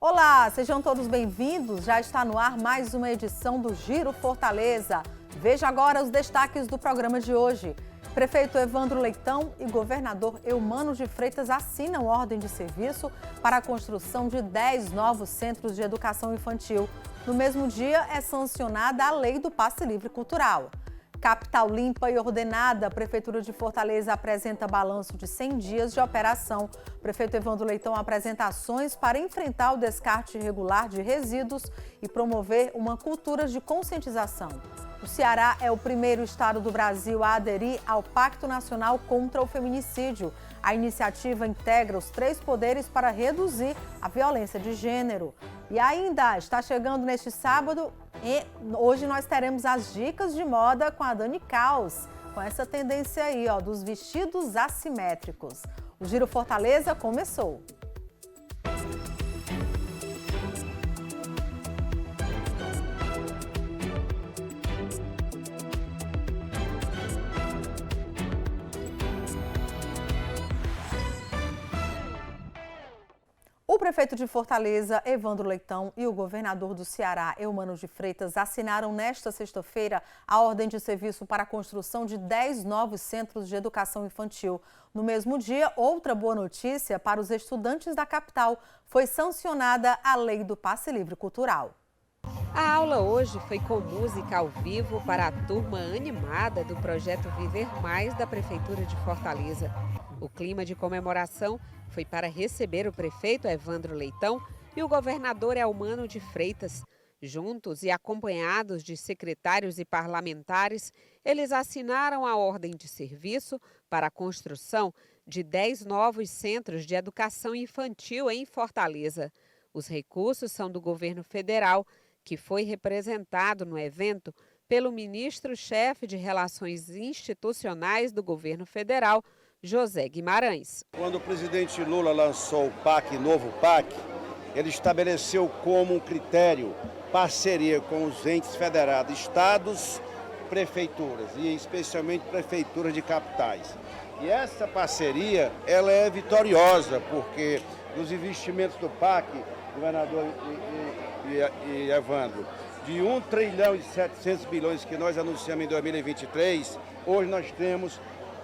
Olá, sejam todos bem-vindos. Já está no ar mais uma edição do Giro Fortaleza. Veja agora os destaques do programa de hoje. Prefeito Evandro Leitão e governador Eumano de Freitas assinam ordem de serviço para a construção de 10 novos centros de educação infantil. No mesmo dia, é sancionada a lei do passe livre cultural. Capital limpa e ordenada, a Prefeitura de Fortaleza apresenta balanço de 100 dias de operação. O prefeito Evandro Leitão apresenta ações para enfrentar o descarte irregular de resíduos e promover uma cultura de conscientização. O Ceará é o primeiro estado do Brasil a aderir ao Pacto Nacional contra o Feminicídio. A iniciativa integra os 3 poderes para reduzir a violência de gênero. E ainda está chegando neste sábado e hoje nós teremos as dicas de moda com a Dani Caos, com essa tendência aí, dos vestidos assimétricos. O Giro Fortaleza começou. O prefeito de Fortaleza, Evandro Leitão, e o governador do Ceará, Eumano de Freitas, assinaram nesta sexta-feira a ordem de serviço para a construção de 10 novos centros de educação infantil. No mesmo dia, outra boa notícia para os estudantes da capital: foi sancionada a lei do passe livre cultural. A aula hoje foi com música ao vivo para a turma animada do projeto Viver Mais da Prefeitura de Fortaleza. O clima de comemoração foi para receber o prefeito Evandro Leitão e o governador Eumano de Freitas. Juntos e acompanhados de secretários e parlamentares, eles assinaram a ordem de serviço para a construção de 10 novos centros de educação infantil em Fortaleza. Os recursos são do governo federal, que foi representado no evento pelo ministro-chefe de Relações Institucionais do governo federal, José Guimarães. Quando o presidente Lula lançou o PAC, novo PAC, ele estabeleceu como um critério parceria com os entes federados, estados, prefeituras e especialmente prefeituras de capitais. E essa parceria, ela é vitoriosa, porque os investimentos do PAC, governador e Evandro, de 1 trilhão e 700 bilhões que nós anunciamos em 2023, hoje nós temos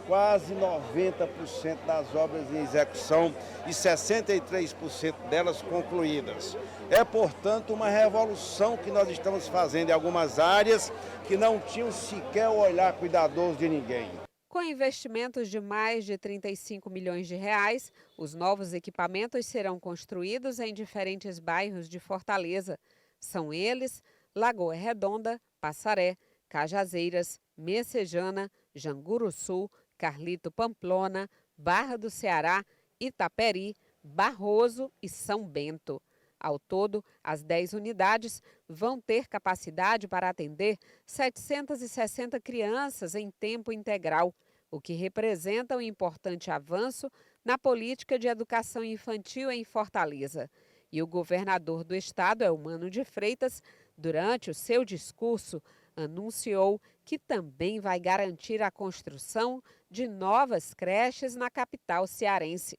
quase 90% das obras em execução e 63% delas concluídas. É, portanto, uma revolução que nós estamos fazendo em algumas áreas que não tinham sequer o olhar cuidadoso de ninguém. Com investimentos de mais de 35 milhões de reais, os novos equipamentos serão construídos em diferentes bairros de Fortaleza. São eles Lagoa Redonda, Passaré, Cajazeiras, Messejana, Janguru Sul, Carlito Pamplona, Barra do Ceará, Itaperi, Barroso e São Bento. Ao todo, as 10 unidades vão ter capacidade para atender 760 crianças em tempo integral, o que representa um importante avanço na política de educação infantil em Fortaleza. E o governador do estado, Eumano de Freitas, durante o seu discurso, anunciou que também vai garantir a construção de novas creches na capital cearense.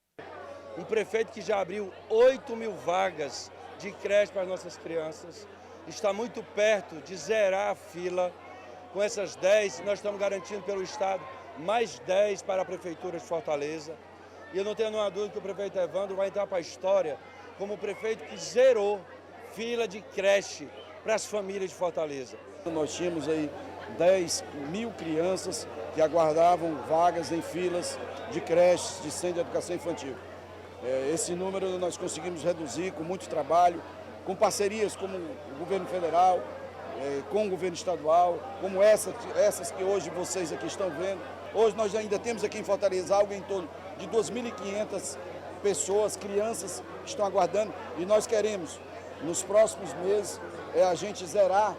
Um prefeito que já abriu 8.000 vagas de creche para as nossas crianças, está muito perto de zerar a fila. Com essas 10, nós estamos garantindo pelo estado mais 10 para a Prefeitura de Fortaleza. E eu não tenho nenhuma dúvida que o prefeito Evandro vai entrar para a história como o prefeito que zerou fila de creche para as famílias de Fortaleza. Nós tínhamos aí 10.000 crianças que aguardavam vagas em filas de creches, de centro de educação infantil. Esse número nós conseguimos reduzir com muito trabalho, com parcerias como o governo federal, com o governo estadual, como essas que hoje vocês aqui estão vendo. Hoje nós ainda temos aqui em Fortaleza algo em torno de 2.500 pessoas, crianças que estão aguardando, e nós queremos, nos próximos meses, a gente zerar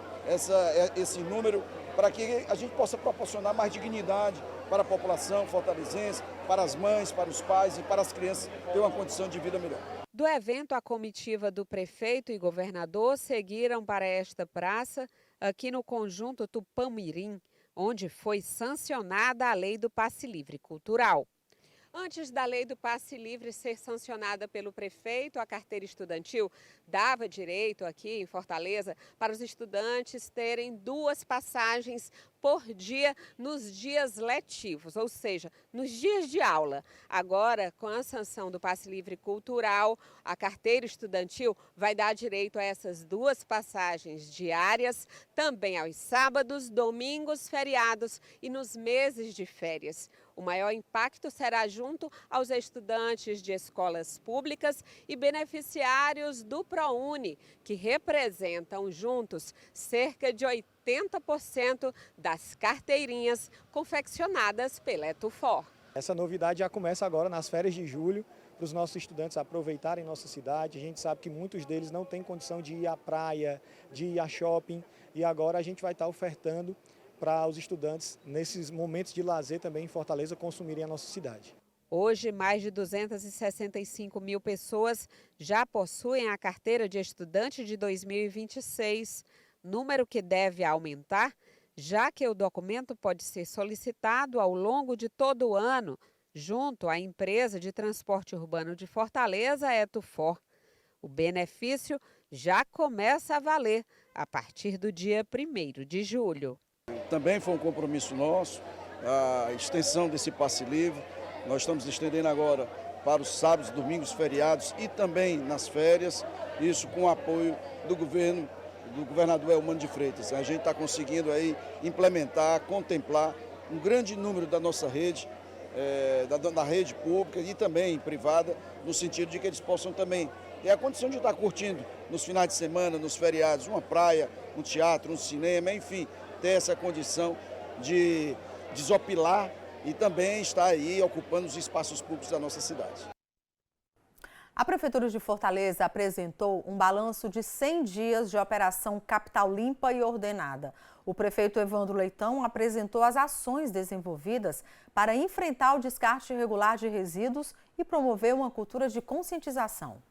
esse número para que a gente possa proporcionar mais dignidade para a população fortalezense, para as mães, para os pais e para as crianças ter uma condição de vida melhor. Do evento, a comitiva do prefeito e governador seguiram para esta praça, aqui no conjunto Tupã-Mirim, onde foi sancionada a lei do passe livre cultural. Antes da lei do passe livre ser sancionada pelo prefeito, a carteira estudantil dava direito aqui em Fortaleza para os estudantes terem 2 passagens por dia nos dias letivos, ou seja, nos dias de aula. Agora, com a sanção do passe livre cultural, a carteira estudantil vai dar direito a essas 2 passagens diárias, também aos sábados, domingos, feriados e nos meses de férias. O maior impacto será junto aos estudantes de escolas públicas e beneficiários do ProUni, que representam juntos cerca de 80% das carteirinhas confeccionadas pela Etufor. Essa novidade já começa agora nas férias de julho, para os nossos estudantes aproveitarem nossa cidade. A gente sabe que muitos deles não têm condição de ir à praia, de ir a shopping, e agora a gente vai estar ofertando para os estudantes, nesses momentos de lazer também em Fortaleza, consumirem a nossa cidade. Hoje, mais de 265 mil pessoas já possuem a carteira de estudante de 2026, número que deve aumentar, já que o documento pode ser solicitado ao longo de todo o ano, junto à empresa de transporte urbano de Fortaleza, Etufor. O benefício já começa a valer a partir do dia 1º de julho. Também foi um compromisso nosso, a extensão desse passe livre. Nós estamos estendendo agora para os sábados, domingos, feriados e também nas férias, isso com o apoio do governo, do governador Eumano de Freitas. A gente está conseguindo aí implementar, contemplar um grande número da nossa rede, da rede pública e também privada, no sentido de que eles possam também ter a condição de estar curtindo nos finais de semana, nos feriados, uma praia, um teatro, um cinema, enfim, ter essa condição de desopilar e também estar aí ocupando os espaços públicos da nossa cidade. A Prefeitura de Fortaleza apresentou um balanço de 100 dias de operação Capital Limpa e Ordenada. O prefeito Evandro Leitão apresentou as ações desenvolvidas para enfrentar o descarte irregular de resíduos e promover uma cultura de conscientização.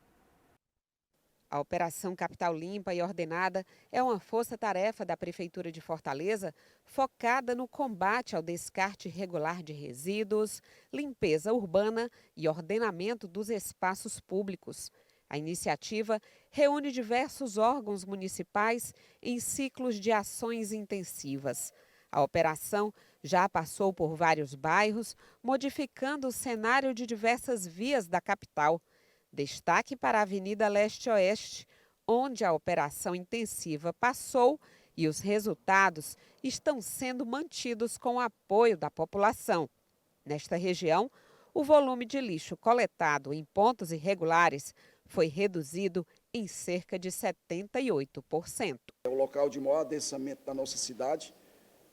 A Operação Capital Limpa e Ordenada é uma força-tarefa da Prefeitura de Fortaleza focada no combate ao descarte irregular de resíduos, limpeza urbana e ordenamento dos espaços públicos. A iniciativa reúne diversos órgãos municipais em ciclos de ações intensivas. A operação já passou por vários bairros, modificando o cenário de diversas vias da capital. Destaque para a Avenida Leste-Oeste, onde a operação intensiva passou e os resultados estão sendo mantidos com o apoio da população. Nesta região, o volume de lixo coletado em pontos irregulares foi reduzido em cerca de 78%. É o local de maior adensamento da nossa cidade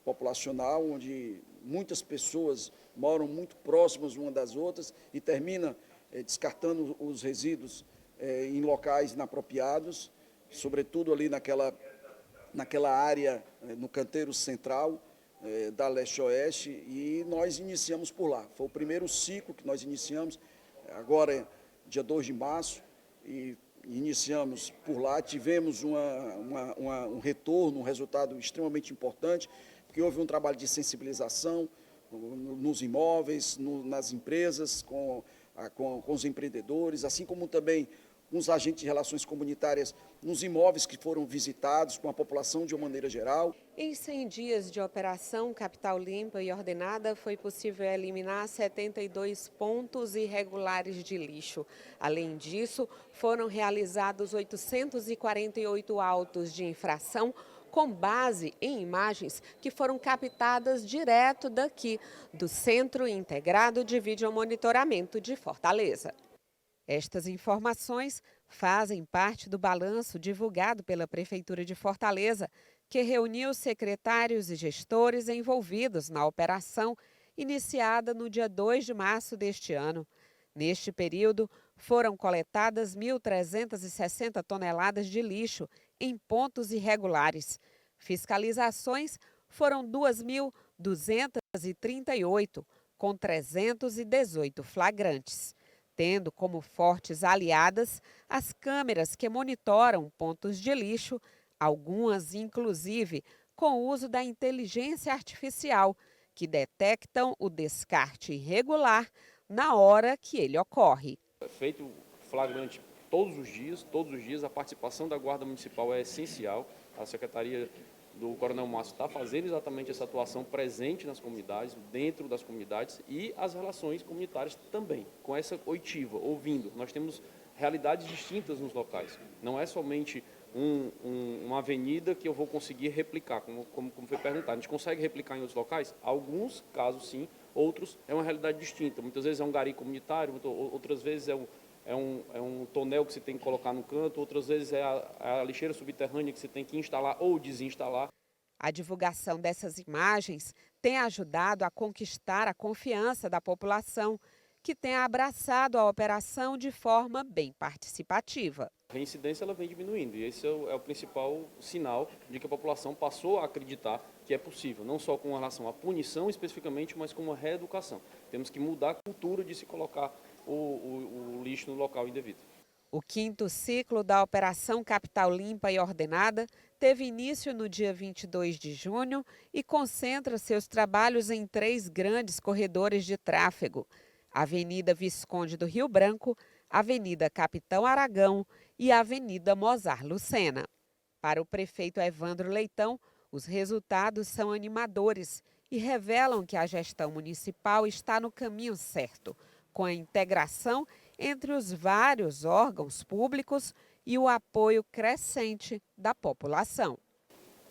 populacional, onde muitas pessoas moram muito próximas umas das outras e termina descartando os resíduos em locais inapropriados, sobretudo ali naquela área, no canteiro central da Leste-Oeste, e nós iniciamos por lá. Foi o primeiro ciclo que nós iniciamos, agora dia 2 de março, e iniciamos por lá. Tivemos um retorno, um resultado extremamente importante, porque houve um trabalho de sensibilização nos imóveis, nas empresas, com os empreendedores, assim como também com os agentes de relações comunitárias nos imóveis que foram visitados, com a população de uma maneira geral. Em 100 dias de operação Capital Limpa e Ordenada, foi possível eliminar 72 pontos irregulares de lixo. Além disso, foram realizados 848 autos de infração, com base em imagens que foram captadas direto daqui, do Centro Integrado de Videomonitoramento de Fortaleza. Estas informações fazem parte do balanço divulgado pela Prefeitura de Fortaleza, que reuniu secretários e gestores envolvidos na operação, iniciada no dia 2 de março deste ano. Neste período, foram coletadas 1.360 toneladas de lixo em pontos irregulares. Fiscalizações foram 2.238, com 318 flagrantes, tendo como fortes aliadas as câmeras que monitoram pontos de lixo, algumas inclusive com o uso da inteligência artificial, que detectam o descarte irregular na hora que ele ocorre. É feito flagrante todos os dias, a participação da Guarda Municipal é essencial. A Secretaria do Coronel Márcio está fazendo exatamente essa atuação presente nas comunidades, dentro das comunidades, e as relações comunitárias também, com essa oitiva, ouvindo. Nós temos realidades distintas nos locais, não é somente uma avenida que eu vou conseguir replicar, como foi perguntado. A gente consegue replicar em outros locais? Alguns casos sim, outros é uma realidade distinta. Muitas vezes é um gari comunitário, outras vezes é um tonel que você tem que colocar no canto, outras vezes é a lixeira subterrânea que você tem que instalar ou desinstalar. A divulgação dessas imagens tem ajudado a conquistar a confiança da população, que tem abraçado a operação de forma bem participativa. A reincidência ela vem diminuindo e esse é o principal sinal de que a população passou a acreditar que é possível, não só com relação à punição especificamente, mas com a reeducação. Temos que mudar a cultura de se colocar o lixo no local indevido. O 5º ciclo da Operação Capital Limpa e Ordenada teve início no dia 22 de junho e concentra seus trabalhos em 3 grandes corredores de tráfego: Avenida Visconde do Rio Branco, Avenida Capitão Aragão e Avenida Mozar Lucena. Para o prefeito Evandro Leitão, os resultados são animadores e revelam que a gestão municipal está no caminho certo, com a integração entre os vários órgãos públicos e o apoio crescente da população.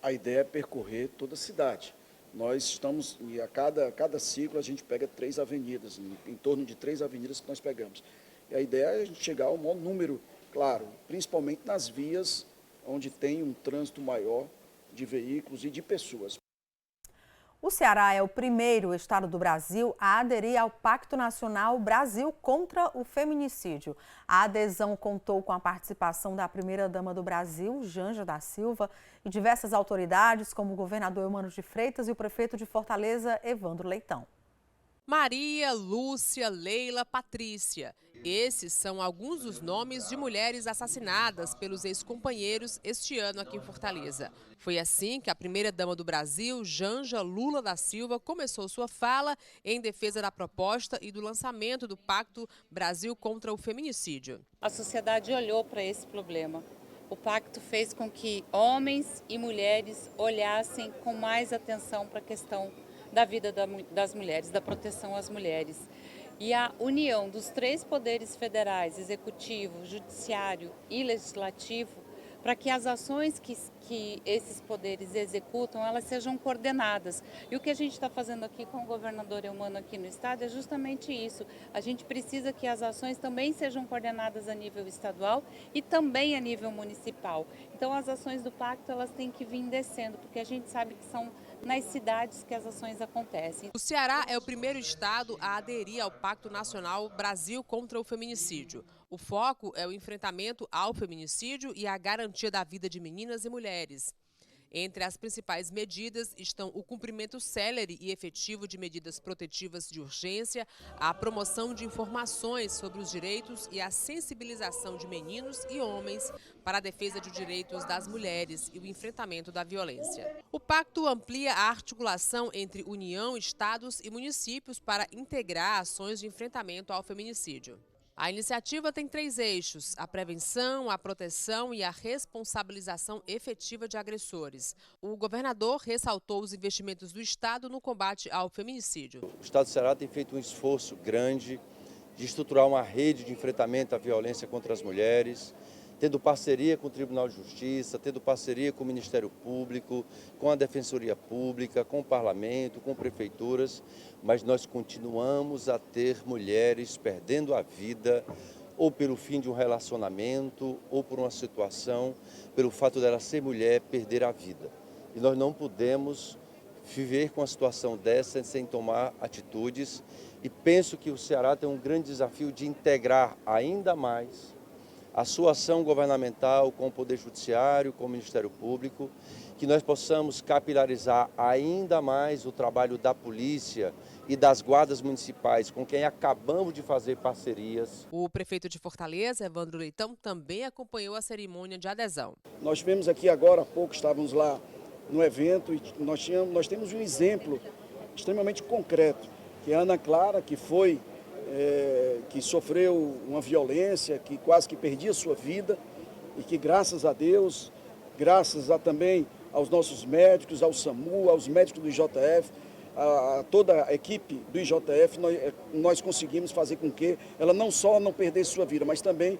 A ideia é percorrer toda a cidade. Nós estamos, e a cada ciclo a gente pega 3 avenidas, em torno de 3 avenidas que nós pegamos. E a ideia é a gente chegar ao maior número, claro, principalmente nas vias onde tem um trânsito maior de veículos e de pessoas. O Ceará é o primeiro estado do Brasil a aderir ao Pacto Nacional Brasil contra o Feminicídio. A adesão contou com a participação da primeira-dama do Brasil, Janja da Silva, e diversas autoridades, como o governador Eumano de Freitas e o prefeito de Fortaleza, Evandro Leitão. Maria, Lúcia, Leila, Patrícia. Esses são alguns dos nomes de mulheres assassinadas pelos ex-companheiros este ano aqui em Fortaleza. Foi assim que a primeira-dama do Brasil, Janja Lula da Silva, começou sua fala em defesa da proposta e do lançamento do Pacto Brasil contra o Feminicídio. A sociedade olhou para esse problema. O pacto fez com que homens e mulheres olhassem com mais atenção para a questão da vida das mulheres, da proteção às mulheres. E a união dos 3 poderes federais, executivo, judiciário e legislativo, para que as ações que esses poderes executam, elas sejam coordenadas. E o que a gente está fazendo aqui com o governador Eumano aqui no estado é justamente isso. A gente precisa que as ações também sejam coordenadas a nível estadual e também a nível municipal. Então as ações do pacto, elas têm que vir descendo, porque a gente sabe que são nas cidades que as ações acontecem. O Ceará é o primeiro estado a aderir ao Pacto Nacional Brasil contra o Feminicídio. O foco é o enfrentamento ao feminicídio e a garantia da vida de meninas e mulheres. Entre as principais medidas estão o cumprimento célere e efetivo de medidas protetivas de urgência, a promoção de informações sobre os direitos e a sensibilização de meninos e homens para a defesa de direitos das mulheres e o enfrentamento da violência. O pacto amplia a articulação entre União, estados e municípios para integrar ações de enfrentamento ao feminicídio. A iniciativa tem 3 eixos: a prevenção, a proteção e a responsabilização efetiva de agressores. O governador ressaltou os investimentos do Estado no combate ao feminicídio. O Estado do Ceará tem feito um esforço grande de estruturar uma rede de enfrentamento à violência contra as mulheres, tendo parceria com o Tribunal de Justiça, tendo parceria com o Ministério Público, com a Defensoria Pública, com o Parlamento, com prefeituras, mas nós continuamos a ter mulheres perdendo a vida, ou pelo fim de um relacionamento, ou por uma situação, pelo fato dela ser mulher, perder a vida. E nós não podemos viver com uma situação dessa sem tomar atitudes, e penso que o Ceará tem um grande desafio de integrar ainda mais a sua ação governamental com o Poder Judiciário, com o Ministério Público, que nós possamos capilarizar ainda mais o trabalho da polícia e das guardas municipais, com quem acabamos de fazer parcerias. O prefeito de Fortaleza, Evandro Leitão, também acompanhou a cerimônia de adesão. Nós tivemos aqui agora há pouco, estávamos lá no evento e nós temos um exemplo extremamente concreto, que é a Ana Clara, que foi que sofreu uma violência, que quase que perdia sua vida e que, graças a Deus, graças também aos nossos médicos, ao SAMU, aos médicos do IJF, a toda a equipe do IJF, nós conseguimos fazer com que ela não só não perdesse sua vida, mas também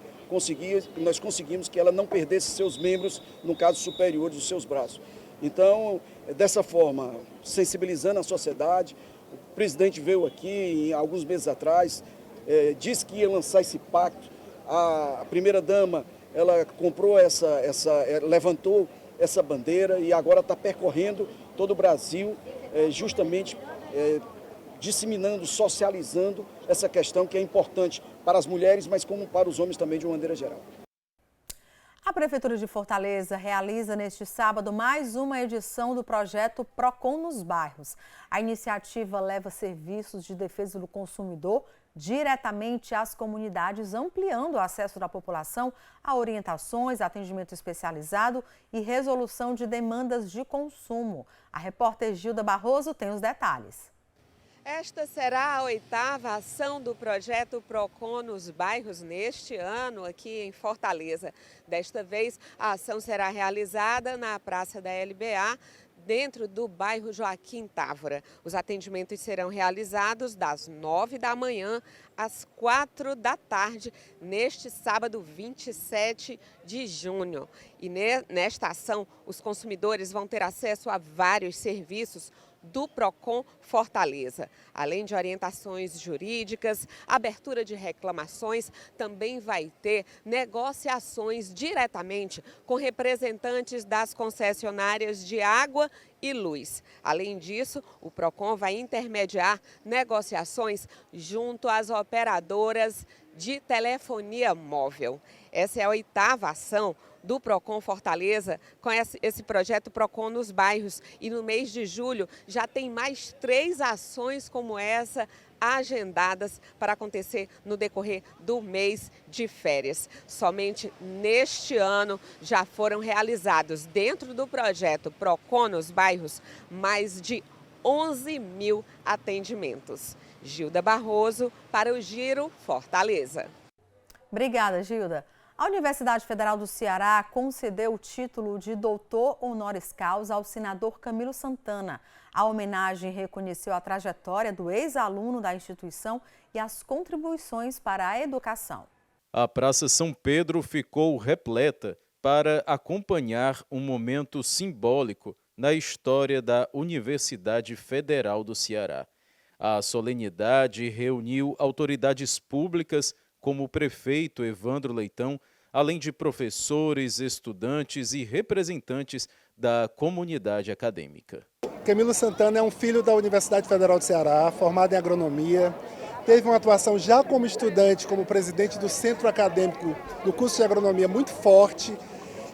nós conseguimos que ela não perdesse seus membros, no caso superiores dos seus braços. Então, dessa forma, sensibilizando a sociedade, o presidente veio aqui alguns meses atrás, disse que ia lançar esse pacto. A primeira-dama, ela comprou levantou essa bandeira e agora está percorrendo todo o Brasil, justamente disseminando, socializando essa questão que é importante para as mulheres, mas como para os homens também de uma maneira geral. A Prefeitura de Fortaleza realiza neste sábado mais uma edição do projeto PROCON nos bairros. A iniciativa leva serviços de defesa do consumidor diretamente às comunidades, ampliando o acesso da população a orientações, atendimento especializado e resolução de demandas de consumo. A repórter Gilda Barroso tem os detalhes. Esta será a 8ª ação do projeto PROCON nos bairros neste ano aqui em Fortaleza. Desta vez, a ação será realizada na Praça da LBA, dentro do bairro Joaquim Távora. Os atendimentos serão realizados das 9 da manhã às 4 da tarde, neste sábado 27 de junho. E nesta ação, os consumidores vão ter acesso a vários serviços do PROCON Fortaleza. Além de orientações jurídicas, abertura de reclamações, também vai ter negociações diretamente com representantes das concessionárias de água e luz. Além disso, o PROCON vai intermediar negociações junto às operadoras de telefonia móvel. Essa é a 8ª ação do PROCON Fortaleza com esse projeto PROCON nos bairros. E no mês de julho já tem mais 3 ações como essa agendadas para acontecer no decorrer do mês de férias. Somente neste ano já foram realizados, dentro do projeto PROCON nos bairros, mais de 11 mil atendimentos. Gilda Barroso para o Giro Fortaleza. Obrigada, Gilda. A Universidade Federal do Ceará concedeu o título de doutor honoris causa ao senador Camilo Santana. A homenagem reconheceu a trajetória do ex-aluno da instituição e as contribuições para a educação. A Praça São Pedro ficou repleta para acompanhar um momento simbólico na história da Universidade Federal do Ceará. A solenidade reuniu autoridades públicas como o prefeito Evandro Leitão, além de professores, estudantes e representantes da comunidade acadêmica. Camilo Santana é um filho da Universidade Federal do Ceará, formado em agronomia. Teve uma atuação já como estudante, como presidente do centro acadêmico do curso de agronomia muito forte.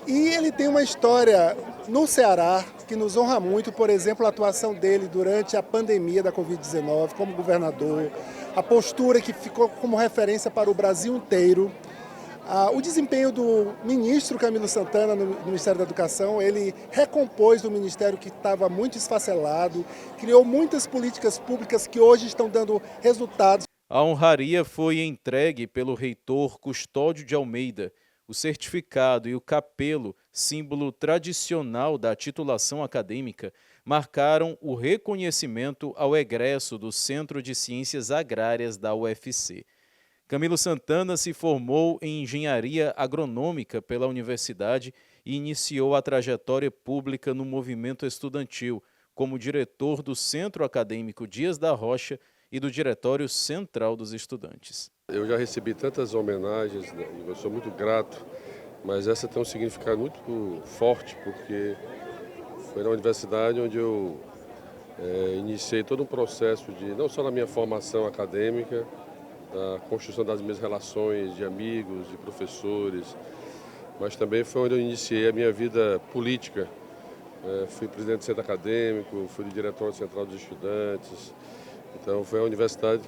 E ele tem uma história no Ceará que nos honra muito, por exemplo, a atuação dele durante a pandemia da Covid-19 como governador, a postura que ficou como referência para o Brasil inteiro. O desempenho do ministro Camilo Santana no Ministério da Educação, ele recompôs o ministério que estava muito esfacelado, criou muitas políticas públicas que hoje estão dando resultados. A honraria foi entregue pelo reitor Custódio de Almeida. O certificado e o capelo, símbolo tradicional da titulação acadêmica, marcaram o reconhecimento ao egresso do Centro de Ciências Agrárias da UFC. Camilo Santana se formou em engenharia agronômica pela universidade e iniciou a trajetória pública no movimento estudantil, como diretor do Centro Acadêmico Dias da Rocha e do Diretório Central dos Estudantes. Eu já recebi tantas homenagens, eu sou muito grato, mas essa tem um significado muito forte, porque foi na universidade onde eu iniciei todo um processo de, não só na minha formação acadêmica, da construção das minhas relações de amigos, de professores, mas também foi onde eu iniciei a minha vida política. Fui presidente do centro acadêmico, fui do Diretório Central dos Estudantes. Então foi a Universidade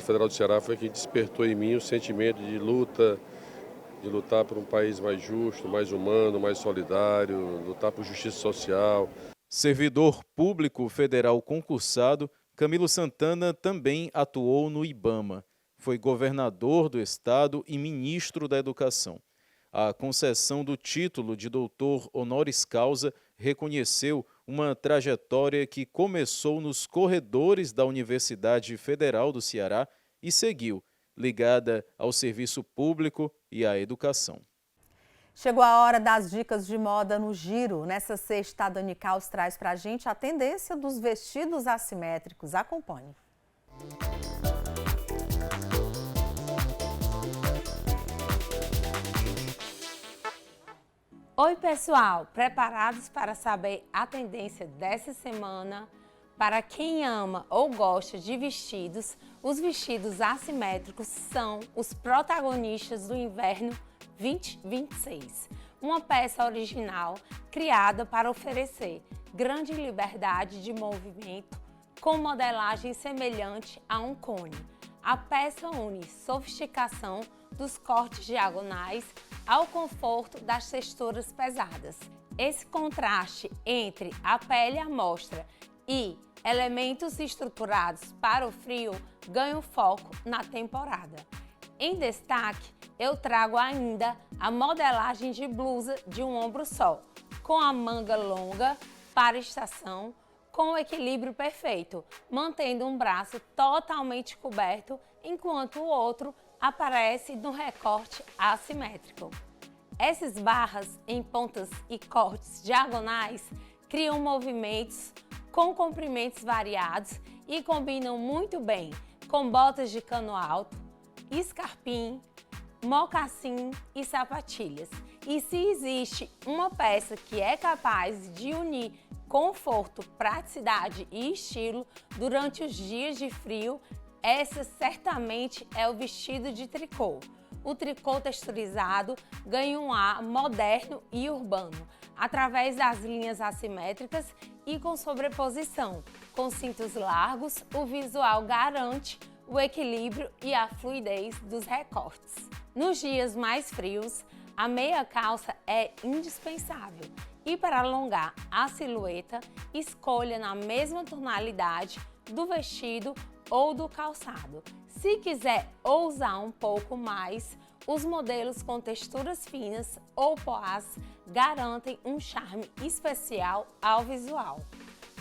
Federal do Ceará foi quem despertou em mim o sentimento de lutar por um país mais justo, mais humano, mais solidário, lutar por justiça social. Servidor público federal concursado, Camilo Santana também atuou no IBAMA. foi governador do estado e ministro da Educação. A concessão do título de doutor honoris causa reconheceu uma trajetória que começou nos corredores da Universidade Federal do Ceará e seguiu, ligada ao serviço público e à educação. Chegou a hora das dicas de moda no Giro. Nessa sexta, a Dani Caos traz para a gente a tendência dos vestidos assimétricos. Acompanhe. Oi pessoal, preparados para saber a tendência dessa semana? Para quem ama ou gosta de vestidos, os vestidos assimétricos são os protagonistas do inverno 2026. Uma peça original criada para oferecer grande liberdade de movimento com modelagem semelhante a um cone. A peça une sofisticação dos cortes diagonais ao conforto das texturas pesadas. Esse contraste entre a pele à mostra e elementos estruturados para o frio ganha foco na temporada. Em destaque, eu trago ainda a modelagem de blusa de um ombro só, com a manga longa para estação, com o equilíbrio perfeito, mantendo um braço totalmente coberto, enquanto o outro aparece no recorte assimétrico. Essas barras em pontas e cortes diagonais criam movimentos com comprimentos variados e combinam muito bem com botas de cano alto, escarpim, mocassim e sapatilhas. E se existe uma peça que é capaz de unir conforto, praticidade e estilo durante os dias de frio, essa certamente é o vestido de tricô. O tricô texturizado ganha um ar moderno e urbano, através das linhas assimétricas e com sobreposição. Com cintos largos, o visual garante o equilíbrio e a fluidez dos recortes. Nos dias mais frios, a meia calça é indispensável. E para alongar a silhueta, escolha na mesma tonalidade do vestido ou do calçado. Se quiser ousar um pouco mais, os modelos com texturas finas ou poás garantem um charme especial ao visual.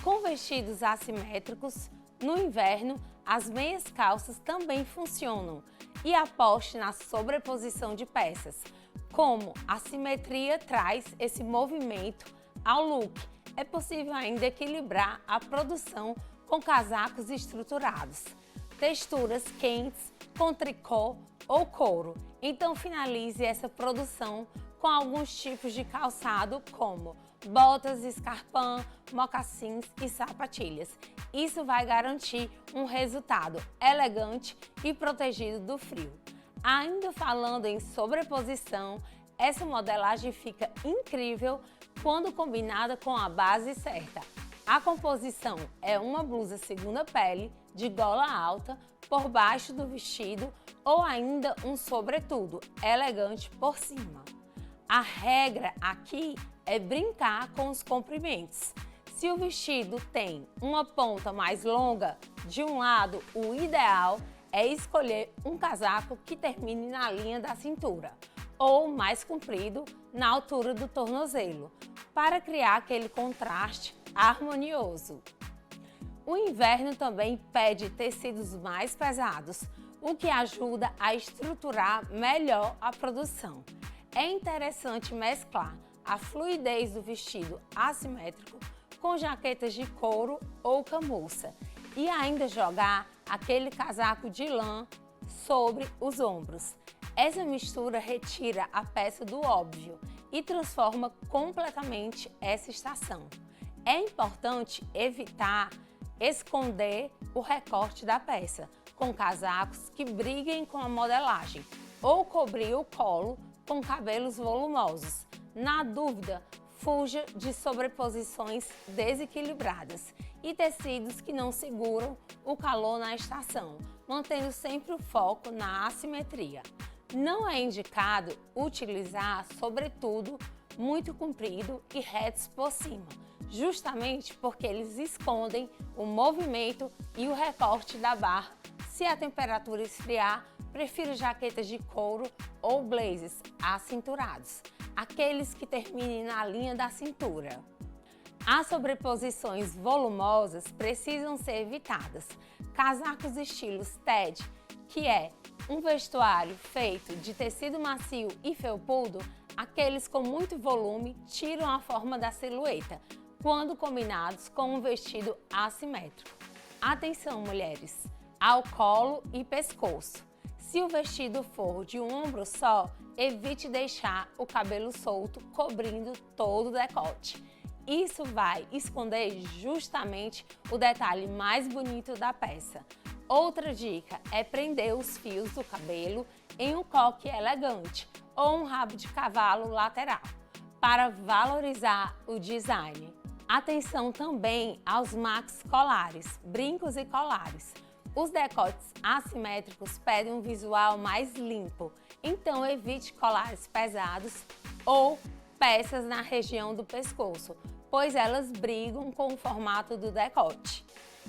Com vestidos assimétricos, no inverno, as meias calças também funcionam e aposte na sobreposição de peças. Como a simetria traz esse movimento ao look, é possível ainda equilibrar a produção com casacos estruturados, texturas quentes com tricô ou couro. Então finalize essa produção com alguns tipos de calçado como botas, escarpão, mocassins e sapatilhas. Isso vai garantir um resultado elegante e protegido do frio. Ainda falando em sobreposição, essa modelagem fica incrível quando combinada com a base certa. A composição é uma blusa segunda pele de gola alta por baixo do vestido ou ainda um sobretudo elegante por cima. A regra aqui é brincar com os comprimentos. Se o vestido tem uma ponta mais longa de um lado, o ideal é escolher um casaco que termine na linha da cintura ou mais comprido na altura do tornozelo, para criar aquele contraste harmonioso. O inverno também pede tecidos mais pesados, o que ajuda a estruturar melhor a produção. É interessante mesclar a fluidez do vestido assimétrico com jaquetas de couro ou camurça e ainda jogar aquele casaco de lã sobre os ombros. Essa mistura retira a peça do óbvio e transforma completamente essa estação. É importante evitar esconder o recorte da peça com casacos que briguem com a modelagem ou cobrir o colo com cabelos volumosos. Na dúvida, fuja de sobreposições desequilibradas e tecidos que não seguram o calor na estação, mantendo sempre o foco na assimetria. Não é indicado utilizar sobretudo muito comprido e retos por cima, justamente porque eles escondem o movimento e o recorte da barra Se a temperatura esfriar, prefiro jaquetas de couro ou blazers acinturados, aqueles que terminem na linha da cintura. As sobreposições volumosas precisam ser evitadas. Casacos estilos TED, que é um vestuário feito de tecido macio e felpudo, aqueles com muito volume tiram a forma da silhueta, quando combinados com um vestido assimétrico. Atenção, mulheres, ao colo e pescoço. Se o vestido for de um ombro só, evite deixar o cabelo solto cobrindo todo o decote. Isso vai esconder justamente o detalhe mais bonito da peça. Outra dica é prender os fios do cabelo em um coque elegante ou um rabo de cavalo lateral, para valorizar o design. Atenção também aos max colares, brincos e colares. Os decotes assimétricos pedem um visual mais limpo, então evite colares pesados ou peças na região do pescoço, pois elas brigam com o formato do decote.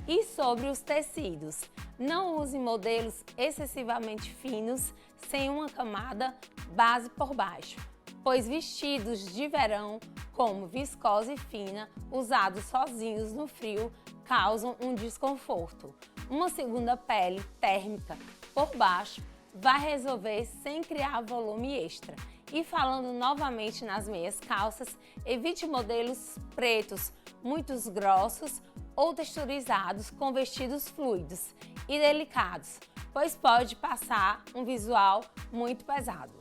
E sobre os tecidos, não use modelos excessivamente finos sem uma camada base por baixo, pois vestidos de verão, como viscose fina, usados sozinhos no frio, causam um desconforto. Uma segunda pele térmica por baixo vai resolver sem criar volume extra. E falando novamente nas meias calças, evite modelos pretos, muito grossos ou texturizados com vestidos fluidos e delicados, pois pode passar um visual muito pesado.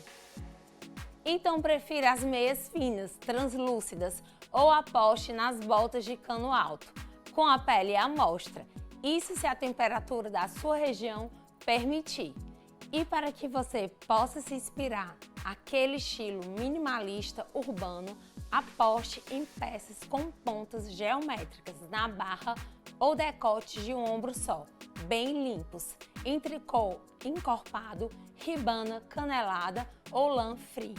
Então prefira as meias finas, translúcidas ou aposte nas botas de cano alto, com a pele à mostra, isso se a temperatura da sua região permitir. E para que você possa se inspirar aquele estilo minimalista urbano, aposte em peças com pontas geométricas na barra ou decote de um ombro só, bem limpos, em tricô encorpado, ribana canelada ou lã fria.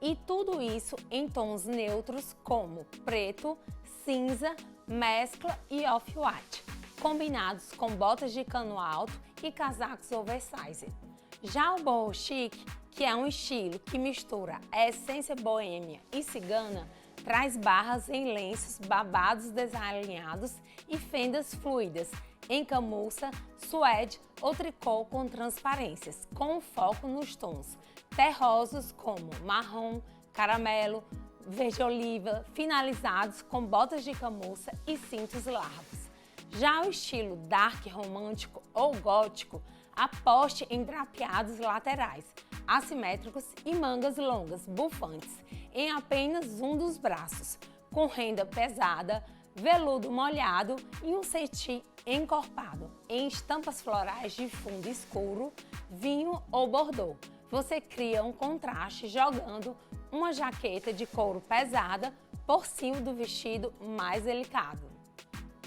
E tudo isso em tons neutros como preto, cinza, mescla e off-white, combinados com botas de cano alto e casacos oversize. Já o boho chic, que é um estilo que mistura a essência boêmia e cigana, traz barras em lenços babados desalinhados e fendas fluidas em camurça, suede ou tricô com transparências, com foco nos tons terrosos como marrom, caramelo, verde-oliva, finalizados com botas de camurça e cintos largos. Já o estilo dark romântico ou gótico, aposte em drapeados laterais, assimétricos e mangas longas, bufantes, em apenas um dos braços, com renda pesada, veludo molhado e um cetim encorpado, em estampas florais de fundo escuro, vinho ou bordô. Você cria um contraste jogando uma jaqueta de couro pesada por cima do vestido mais delicado.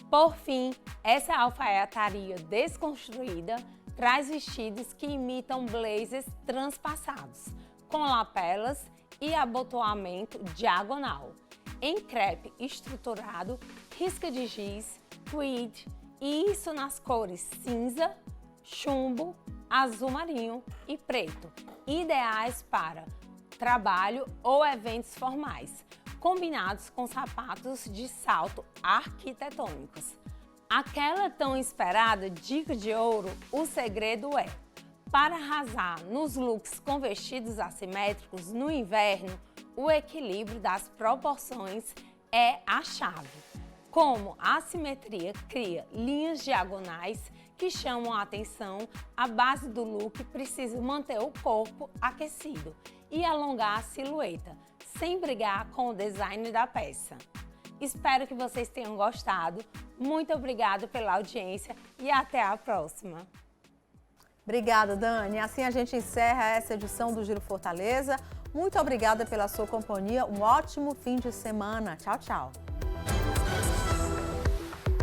Por fim, essa alfaiataria desconstruída traz vestidos que imitam blazers transpassados, com lapelas e abotoamento diagonal, em crepe estruturado, risca de giz, tweed, e isso nas cores cinza, chumbo, azul marinho e preto, ideais para trabalho ou eventos formais, combinados com sapatos de salto arquitetônicos. Aquela tão esperada dica de ouro, o segredo é: para arrasar nos looks com vestidos assimétricos no inverno, o equilíbrio das proporções é a chave. Como a assimetria cria linhas diagonais que chamam a atenção, a base do look precisa manter o corpo aquecido e alongar a silhueta, sem brigar com o design da peça. Espero que vocês tenham gostado. Muito obrigada pela audiência e até a próxima. Obrigada, Dani. Assim a gente encerra essa edição do Giro Fortaleza. Muito obrigada pela sua companhia. Um ótimo fim de semana. Tchau, tchau.